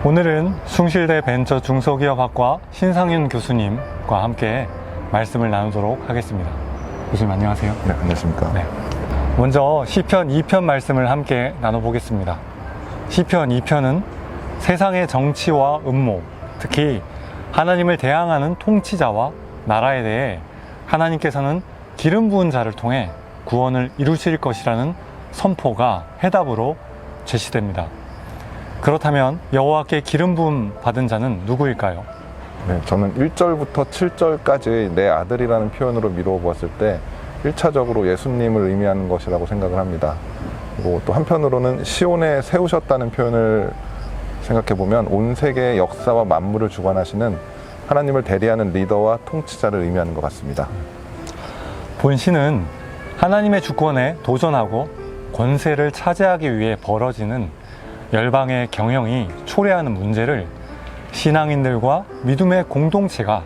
오늘은 숭실대 벤처 중소기업학과 신상윤 교수님과 함께 말씀을 나누도록 하겠습니다. 교수님 안녕하세요. 네, 안녕하십니까. 네. 먼저 시편 2편 말씀을 함께 나눠보겠습니다. 시편 2편은 세상의 정치와 음모, 특히 하나님을 대항하는 통치자와 나라에 대해 하나님께서는 기름 부은 자를 통해 구원을 이루실 것이라는 선포가 해답으로 제시됩니다. 그렇다면 여호와께 기름 부음 받은 자는 누구일까요? 네, 저는 1절부터 7절까지 내 아들이라는 표현으로 미루어 보았을 때 1차적으로 예수님을 의미하는 것이라고 생각을 합니다. 그리고 또 한편으로는 시온에 세우셨다는 표현을 생각해 보면 온 세계의 역사와 만물을 주관하시는 하나님을 대리하는 리더와 통치자를 의미하는 것 같습니다. 본시는 하나님의 주권에 도전하고 권세를 차지하기 위해 벌어지는 열방의 경영이 초래하는 문제를 신앙인들과 믿음의 공동체가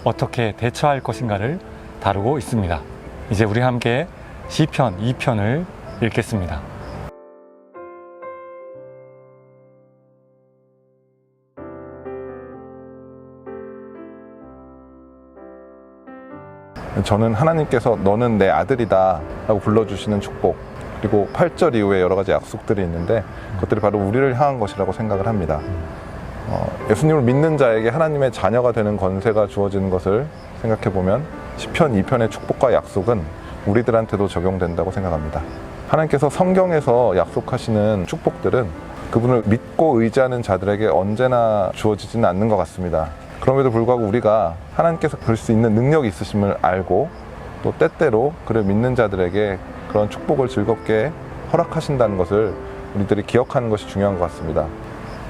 어떻게 대처할 것인가를 다루고 있습니다. 이제 우리 함께 시편 2편을 읽겠습니다. 저는 하나님께서 너는 내 아들이다 라고 불러주시는 축복, 그리고 8절 이후에 여러 가지 약속들이 있는데 그것들이 바로 우리를 향한 것이라고 생각을 합니다. 예수님을 믿는 자에게 하나님의 자녀가 되는 권세가 주어지는 것을 생각해 보면 시편 2편의 축복과 약속은 우리들한테도 적용된다고 생각합니다. 하나님께서 성경에서 약속하시는 축복들은 그분을 믿고 의지하는 자들에게 언제나 주어지지는 않는 것 같습니다. 그럼에도 불구하고 우리가 하나님께서 그럴 수 있는 능력이 있으심을 알고 또 때때로 그를 믿는 자들에게 그런 축복을 즐겁게 허락하신다는 것을 우리들이 기억하는 것이 중요한 것 같습니다.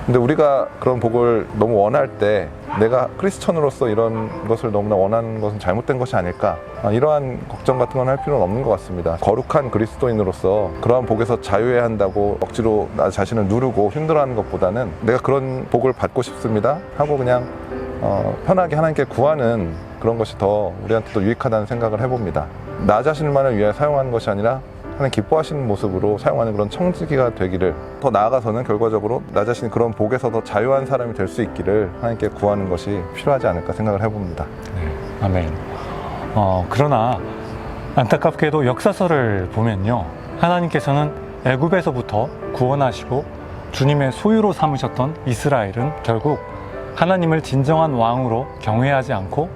근데 우리가 그런 복을 너무 원할 때 내가 크리스천으로서 이런 것을 너무나 원하는 것은 잘못된 것이 아닐까, 이러한 걱정 같은 건 할 필요는 없는 것 같습니다. 거룩한 그리스도인으로서 그러한 복에서 자유해야 한다고 억지로 나 자신을 누르고 힘들어하는 것보다는 내가 그런 복을 받고 싶습니다 하고 그냥 편하게 하나님께 구하는 그런 것이 더 우리한테도 유익하다는 생각을 해봅니다. 나 자신만을 위해 사용하는 것이 아니라 하나님 기뻐하시는 모습으로 사용하는 그런 청지기가 되기를, 더 나아가서는 결과적으로 나 자신이 그런 복에서 더 자유한 사람이 될 수 있기를 하나님께 구하는 것이 필요하지 않을까 생각을 해봅니다. 네, 아멘. 그러나 안타깝게도 역사서를 보면요, 하나님께서는 애굽에서부터 구원하시고 주님의 소유로 삼으셨던 이스라엘은 결국 하나님을 진정한 왕으로 경외하지 않고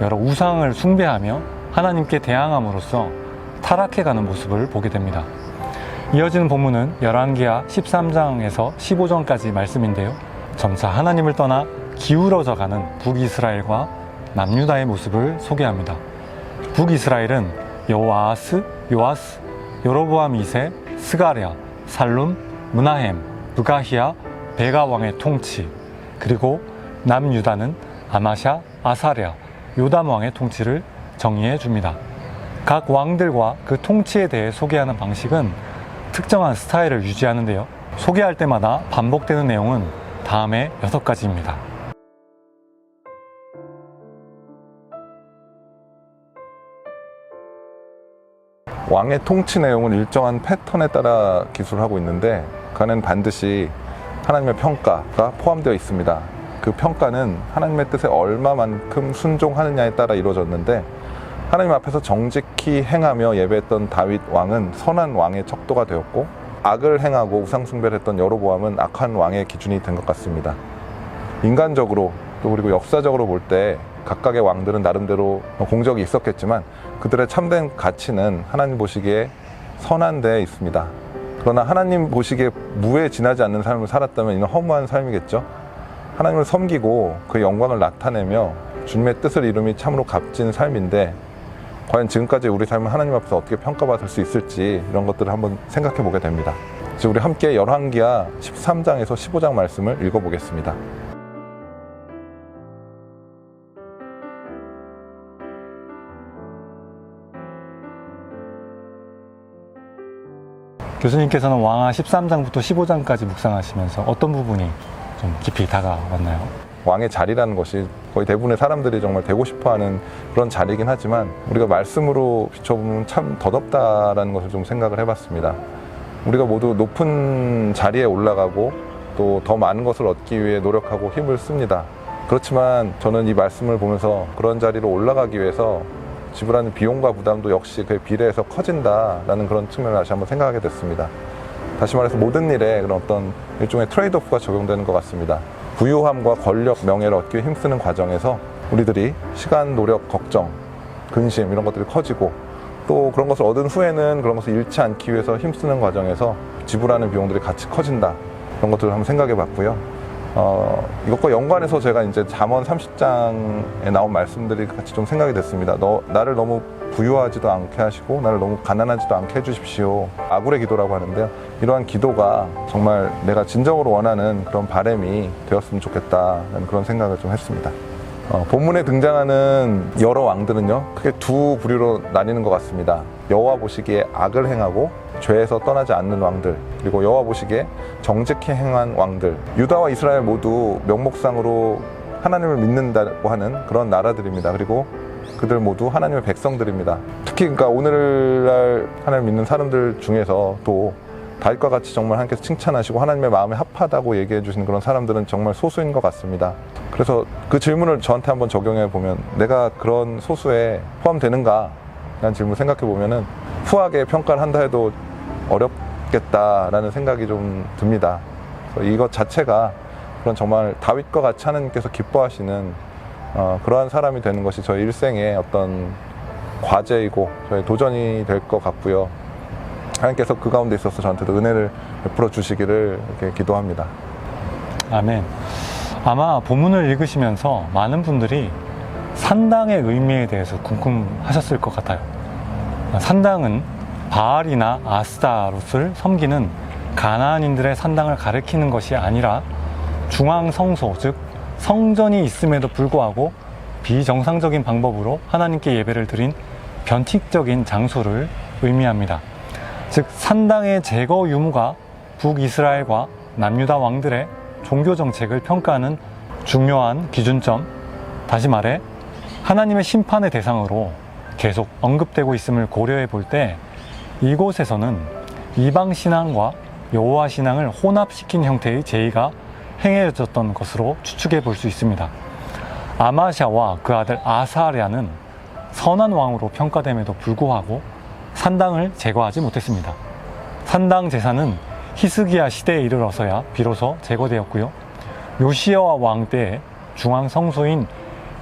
여러 우상을 숭배하며 하나님께 대항함으로써 타락해가는 모습을 보게 됩니다. 이어지는 본문은 열왕기하 13장에서 15장까지 말씀인데요, 점차 하나님을 떠나 기울어져 가는 북이스라엘과 남유다의 모습을 소개합니다. 북이스라엘은 여호아스, 요아스, 여로보암 2세, 스가랴, 살룸, 므나헴, 브가히야, 베가 왕의 통치, 그리고 남유다는 아마샤, 아사랴, 요담 왕의 통치를 정의해 줍니다. 각 왕들과 그 통치에 대해 소개하는 방식은 특정한 스타일을 유지하는데요, 소개할 때마다 반복되는 내용은 다음의 6가지입니다. 왕의 통치 내용은 일정한 패턴에 따라 기술하고 있는데 그 안에는 반드시 하나님의 평가가 포함되어 있습니다. 그 평가는 하나님의 뜻에 얼마만큼 순종하느냐에 따라 이루어졌는데, 하나님 앞에서 정직히 행하며 예배했던 다윗 왕은 선한 왕의 척도가 되었고, 악을 행하고 우상 숭배를 했던 여로보암은 악한 왕의 기준이 된 것 같습니다. 인간적으로 또 그리고 역사적으로 볼 때 각각의 왕들은 나름대로 공적이 있었겠지만 그들의 참된 가치는 하나님 보시기에 선한 데에 있습니다. 그러나 하나님 보시기에 무에 지나지 않는 삶을 살았다면 이는 허무한 삶이겠죠. 하나님을 섬기고 그의 영광을 나타내며 주님의 뜻을 이룸이 참으로 값진 삶인데, 과연 지금까지 우리 삶을 하나님 앞에서 어떻게 평가받을 수 있을지 이런 것들을 한번 생각해 보게 됩니다. 이제 우리 함께 열왕기하 13장에서 15장 말씀을 읽어보겠습니다. 교수님께서는 왕하 13장부터 15장까지 묵상하시면서 어떤 부분이 좀 깊이 다가왔나요? 왕의 자리라는 것이 거의 대부분의 사람들이 정말 되고 싶어하는 그런 자리이긴 하지만 우리가 말씀으로 비춰보면 참 더덥다라는 것을 좀 생각을 해봤습니다. 우리가 모두 높은 자리에 올라가고 또 또 더 많은 것을 얻기 위해 노력하고 힘을 씁니다. 그렇지만 저는 이 말씀을 보면서 그런 자리로 올라가기 위해서 지불하는 비용과 부담도 역시 그에 비례해서 커진다라는 그런 측면을 다시 한번 생각하게 됐습니다. 다시 말해서 모든 일에 그런 어떤 일종의 트레이드오프가 적용되는 것 같습니다. 부유함과 권력, 명예를 얻기 위해 힘쓰는 과정에서 우리들이 시간, 노력, 걱정, 근심 이런 것들이 커지고 또 그런 것을 얻은 후에는 그런 것을 잃지 않기 위해서 힘쓰는 과정에서 지불하는 비용들이 같이 커진다. 그런 것들을 한번 생각해 봤고요. 이것과 연관해서 제가 이제 잠언 30장에 나온 말씀들이 같이 좀 생각이 됐습니다. 나를 너무 부유하지도 않게 하시고 나를 너무 가난하지도 않게 해주십시오. 아굴의 기도라고 하는데요. 이러한 기도가 정말 내가 진정으로 원하는 그런 바람이 되었으면 좋겠다는 그런 생각을 좀 했습니다. 본문에 등장하는 여러 왕들은요, 크게 두 부류로 나뉘는 것 같습니다. 여호와 보시기에 악을 행하고 죄에서 떠나지 않는 왕들, 그리고 여호와 보시기에 정직히 행한 왕들. 유다와 이스라엘 모두 명목상으로 하나님을 믿는다고 하는 그런 나라들입니다. 그리고 그들 모두 하나님의 백성들입니다. 특히 그러니까 오늘날 하나님을 믿는 사람들 중에서 또 다윗과 같이 정말 하나님께서 칭찬하시고 하나님의 마음에 합하다고 얘기해 주시는 그런 사람들은 정말 소수인 것 같습니다. 그래서 그 질문을 저한테 한번 적용해 보면 내가 그런 소수에 포함되는가? 라는 질문을 생각해 보면은 후하게 평가를 한다 해도 어렵겠다라는 생각이 좀 듭니다. 그래서 이것 자체가 그런 정말 다윗과 같이 하나님께서 기뻐하시는 그러한 사람이 되는 것이 저희 일생의 어떤 과제이고 저희 도전이 될 것 같고요. 하나님께서 그 가운데 있어서 저한테도 은혜를 베풀어 주시기를 이렇게 기도합니다. 아멘. 아마 본문을 읽으시면서 많은 분들이 산당의 의미에 대해서 궁금하셨을 것 같아요. 산당은 바알이나 아스타롯을 섬기는 가나안인들의 산당을 가리키는 것이 아니라 중앙 성소, 즉 성전이 있음에도 불구하고 비정상적인 방법으로 하나님께 예배를 드린 변칙적인 장소를 의미합니다. 즉 산당의 제거 유무가 북이스라엘과 남유다 왕들의 종교 정책을 평가하는 중요한 기준점, 다시 말해 하나님의 심판의 대상으로 계속 언급되고 있음을 고려해 볼 때 이곳에서는 이방 신앙과 여호와 신앙을 혼합시킨 형태의 제의가 행해졌던 것으로 추측해 볼 수 있습니다. 아마샤와 그 아들 아사랴는 선한 왕으로 평가됨에도 불구하고 산당을 제거하지 못했습니다. 산당 제사는 히스기야 시대에 이르러서야 비로소 제거되었고요. 요시야 왕 때에 중앙 성소인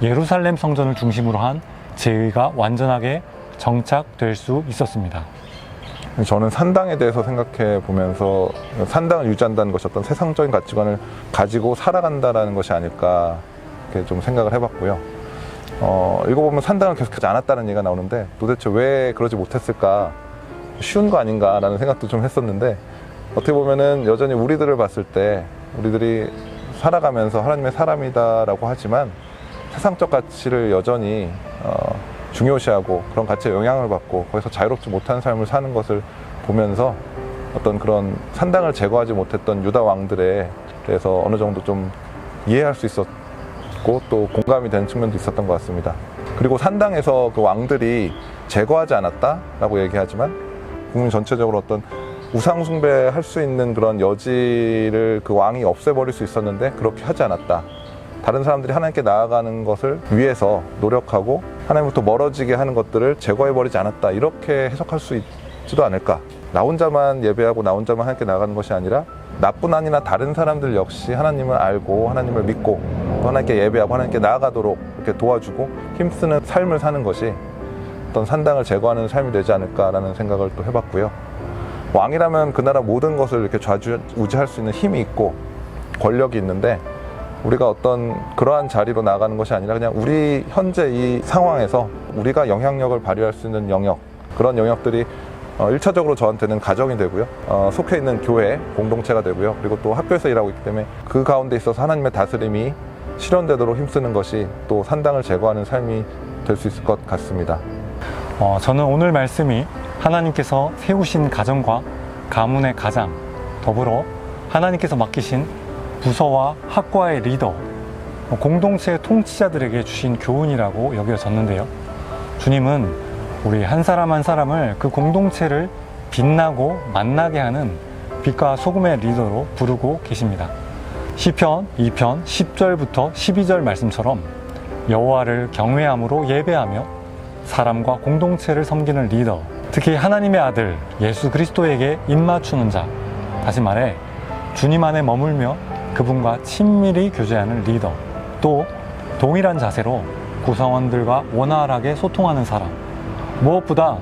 예루살렘 성전을 중심으로 한 제의가 완전하게 정착될 수 있었습니다. 저는 산당에 대해서 생각해 보면서 산당을 유지한다는 것이 어떤 세상적인 가치관을 가지고 살아간다는 것이 아닐까 이렇게 좀 생각을 해봤고요. 읽어보면 산당을 계속하지 않았다는 얘기가 나오는데 도대체 왜 그러지 못했을까? 쉬운 거 아닌가라는 생각도 좀 했었는데 어떻게 보면은 여전히 우리들을 봤을 때 우리들이 살아가면서 하나님의 사람이다라고 하지만 세상적 가치를 여전히 중요시하고 그런 가치에 영향을 받고 거기서 자유롭지 못한 삶을 사는 것을 보면서 어떤 그런 산당을 제거하지 못했던 유다 왕들에 대해서 어느 정도 좀 이해할 수 있었고 또 공감이 되는 측면도 있었던 것 같습니다. 그리고 산당에서 그 왕들이 제거하지 않았다라고 얘기하지만 국민 전체적으로 어떤 우상 숭배할 수 있는 그런 여지를 그 왕이 없애버릴 수 있었는데 그렇게 하지 않았다. 다른 사람들이 하나님께 나아가는 것을 위해서 노력하고 하나님부터 멀어지게 하는 것들을 제거해버리지 않았다. 이렇게 해석할 수 있지도 않을까. 나 혼자만 예배하고 나 혼자만 하나님께 나아가는 것이 아니라 나뿐 아니라 다른 사람들 역시 하나님을 알고 하나님을 믿고 또 하나님께 예배하고 하나님께 나아가도록 이렇게 도와주고 힘쓰는 삶을 사는 것이 어떤 산당을 제거하는 삶이 되지 않을까라는 생각을 또 해봤고요. 왕이라면 그 나라 모든 것을 이렇게 좌지우지할 수 있는 힘이 있고 권력이 있는데 우리가 어떤 그러한 자리로 나가는 것이 아니라 그냥 우리 현재 이 상황에서 우리가 영향력을 발휘할 수 있는 영역, 그런 영역들이 1차적으로 저한테는 가정이 되고요. 속해 있는 교회, 공동체가 되고요. 그리고 또 학교에서 일하고 있기 때문에 그 가운데 있어서 하나님의 다스림이 실현되도록 힘쓰는 것이 또 산당을 제거하는 삶이 될 수 있을 것 같습니다. 저는 오늘 말씀이 하나님께서 세우신 가정과 가문의 가장, 더불어 하나님께서 맡기신 부서와 학과의 리더, 공동체의 통치자들에게 주신 교훈이라고 여겨졌는데요. 주님은 우리 한 사람 한 사람을 그 공동체를 빛나고 만나게 하는 빛과 소금의 리더로 부르고 계십니다. 시편 2편 10절부터 12절 말씀처럼 여호와를 경외함으로 예배하며 사람과 공동체를 섬기는 리더, 특히 하나님의 아들 예수 그리스도에게 입맞추는 자, 다시 말해 주님 안에 머물며 그분과 친밀히 교제하는 리더, 또 동일한 자세로 구성원들과 원활하게 소통하는 사람, 무엇보다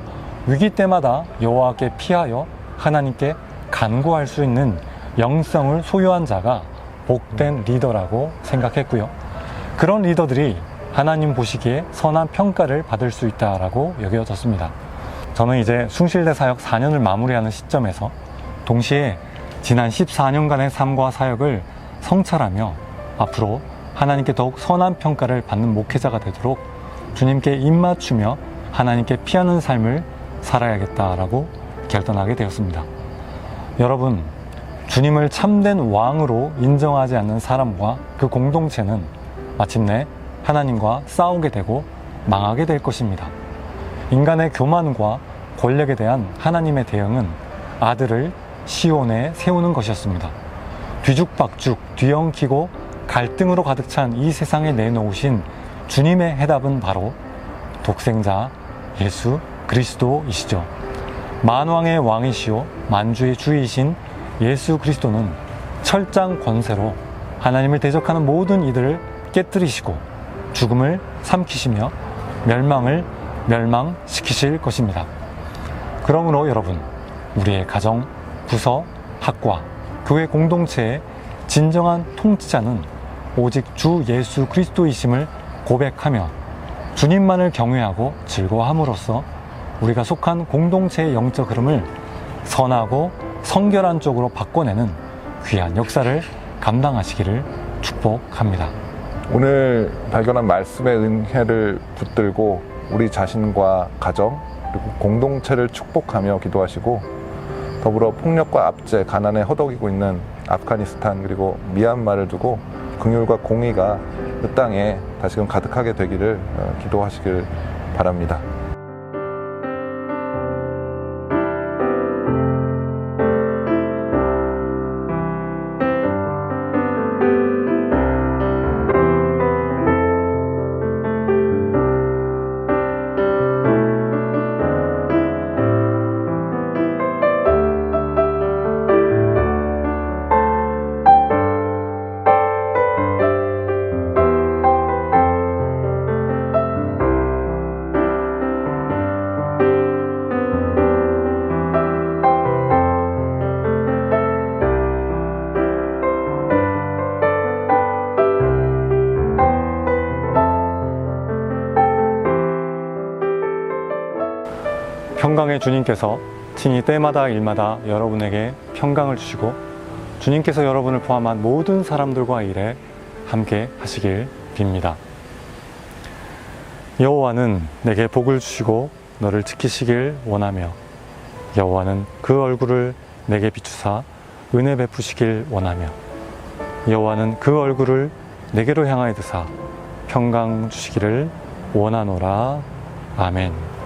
위기 때마다 여호와께 피하여 하나님께 간구할 수 있는 영성을 소유한 자가 복된 리더라고 생각했고요. 그런 리더들이 하나님 보시기에 선한 평가를 받을 수 있다라고 여겨졌습니다. 저는 이제 숭실대 사역 4년을 마무리하는 시점에서 동시에 지난 14년간의 삶과 사역을 성찰하며 앞으로 하나님께 더욱 선한 평가를 받는 목회자가 되도록 주님께 입맞추며 하나님께 피하는 삶을 살아야겠다라고 결단하게 되었습니다. 여러분, 주님을 참된 왕으로 인정하지 않는 사람과 그 공동체는 마침내 하나님과 싸우게 되고 망하게 될 것입니다. 인간의 교만과 권력에 대한 하나님의 대응은 아들을 시온에 세우는 것이었습니다. 뒤죽박죽, 뒤엉키고 갈등으로 가득 찬 이 세상에 내놓으신 주님의 해답은 바로 독생자 예수 그리스도이시죠. 만왕의 왕이시오 만주의 주이신 예수 그리스도는 철장 권세로 하나님을 대적하는 모든 이들을 깨뜨리시고 죽음을 삼키시며 멸망을 멸망시키실 것입니다. 그러므로 여러분, 우리의 가정, 부서, 학과, 교회 공동체의 진정한 통치자는 오직 주 예수 그리스도이심을 고백하며 주님만을 경외하고 즐거워함으로써 우리가 속한 공동체의 영적 흐름을 선하고 성결한 쪽으로 바꿔내는 귀한 역사를 감당하시기를 축복합니다. 오늘 발견한 말씀의 은혜를 붙들고 우리 자신과 가정 그리고 공동체를 축복하며 기도하시고, 더불어 폭력과 압제, 가난에 허덕이고 있는 아프가니스탄 그리고 미얀마를 두고 긍휼과 공의가 그 땅에 다시금 가득하게 되기를 기도하시길 바랍니다. 평강의 주님께서 친히 때마다 일마다 여러분에게 평강을 주시고 주님께서 여러분을 포함한 모든 사람들과 일에 함께 하시길 빕니다. 여호와는 내게 복을 주시고 너를 지키시길 원하며 여호와는 그 얼굴을 내게 비추사 은혜 베푸시길 원하며 여호와는 그 얼굴을 내게로 향하여 드사 평강 주시기를 원하노라. 아멘.